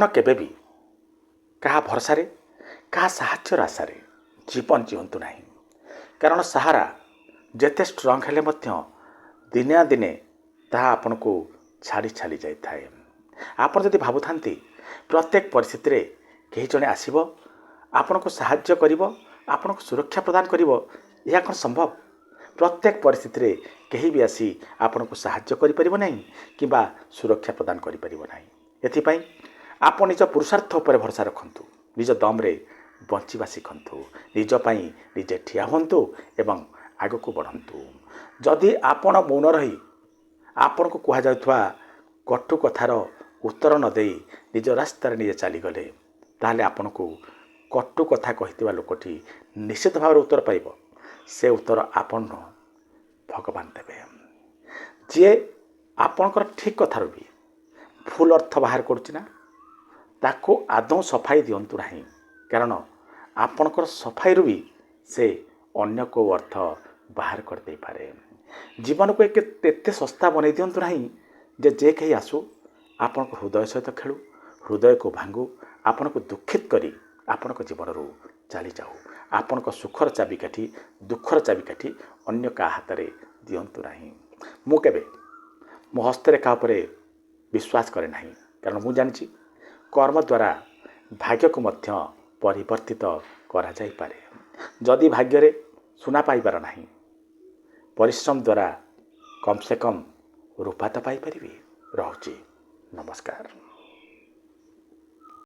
ଆପଣ କେବେ ବି କାହା ଭରସାରେ କାହା ସାହାଯ୍ୟର ଆଶାରେ ଜୀବନ ଜିଅନ୍ତୁ ନାହିଁ। କାରଣ ସାହାରା ଯେତେ ଷ୍ଟ୍ରଙ୍ଗ ହେଲେ ମଧ୍ୟ ଦିନେ ନା ଦିନେ ତାହା ଆପଣଙ୍କୁ ଛାଡ଼ି ଛାଡ଼ି ଯାଇଥାଏ। ଆପଣ ଯଦି ଭାବୁଥାନ୍ତି ପ୍ରତ୍ୟେକ ପରିସ୍ଥିତିରେ କେହି ଜଣେ ଆସିବ ଆପଣଙ୍କୁ ସାହାଯ୍ୟ କରିବ, ଆପଣଙ୍କୁ ସୁରକ୍ଷା ପ୍ରଦାନ କରିବ, ଏହା କ'ଣ ସମ୍ଭବ? ପ୍ରତ୍ୟେକ ପରିସ୍ଥିତିରେ କେହି ବି ଆସି ଆପଣଙ୍କୁ ସାହାଯ୍ୟ କରିପାରିବ ନାହିଁ କିମ୍ବା ସୁରକ୍ଷା ପ୍ରଦାନ କରିପାରିବ ନାହିଁ। ଏଥିପାଇଁ ଆପଣ ନିଜ ପୁରୁଷାର୍ଥ ଉପରେ ଭରସା ରଖନ୍ତୁ, ନିଜ ଦମରେ ବଞ୍ଚିବା ଶିଖନ୍ତୁ, ନିଜ ପାଇଁ ନିଜେ ଠିଆ ହୁଅନ୍ତୁ ଏବଂ ଆଗକୁ ବଢ଼ନ୍ତୁ। ଯଦି ଆପଣ ମୌନ ରହି ଆପଣଙ୍କୁ କୁହାଯାଉଥିବା କଟୁ କଥାର ଉତ୍ତର ନ ଦେଇ ନିଜ ରାସ୍ତାରେ ନିଜେ ଚାଲିଗଲେ, ତାହେଲେ ଆପଣଙ୍କୁ କଟୁ କଥା କହିଥିବା ଲୋକଟି ନିଶ୍ଚିତ ଭାବରେ ଉତ୍ତର ପାଇବ। ସେ ଉତ୍ତର ଆପଣ ନୁହଁ, ଭଗବାନ ଦେବେ। ଯିଏ ଆପଣଙ୍କର ଠିକ୍ କଥାରୁ ବି ଭୁଲ ଅର୍ଥ ବାହାର କରୁଛି ନା, ତାକୁ ଆଦୌ ସଫାଇ ଦିଅନ୍ତୁ ନାହିଁ। କାରଣ ଆପଣଙ୍କର ସଫାଇରୁ ବି ସେ ଅନ୍ୟ କେଉଁ ଅର୍ଥ ବାହାର କରିଦେଇପାରେ। ଜୀବନକୁ ଏତେ ଶସ୍ତା ବନେଇ ଦିଅନ୍ତୁ ନାହିଁ ଯେ କେହି ଆସୁ ଆପଣଙ୍କ ହୃଦୟ ସହିତ ଖେଳୁ, ହୃଦୟକୁ ଭାଙ୍ଗୁ, ଆପଣଙ୍କୁ ଦୁଃଖିତ କରି ଆପଣଙ୍କ ଜୀବନରୁ ଚାଲିଯାଉ। ଆପଣଙ୍କ ସୁଖର ଚାବିକାଠି, ଦୁଃଖର ଚାବିକାଠି ଅନ୍ୟ କାହା ହାତରେ ଦିଅନ୍ତୁ ନାହିଁ। ମୁଁ କେବେ ମୋ ହସ୍ତରେଖା ଉପରେ ବିଶ୍ୱାସ କରେ ନାହିଁ, କାରଣ ମୁଁ ଜାଣିଛି କର୍ମ ଦ୍ୱାରା ଭାଗ୍ୟକୁ ମଧ୍ୟ ପରିବର୍ତ୍ତିତ କରାଯାଇପାରେ। ଯଦି ଭାଗ୍ୟରେ ସୁନା ପାଇବାର ନାହିଁ, ପରିଶ୍ରମ ଦ୍ୱାରା କମ୍ ସେ କମ୍ ରୂପା ତ ପାଇପାରିବି। ରହୁଛି, ନମସ୍କାର।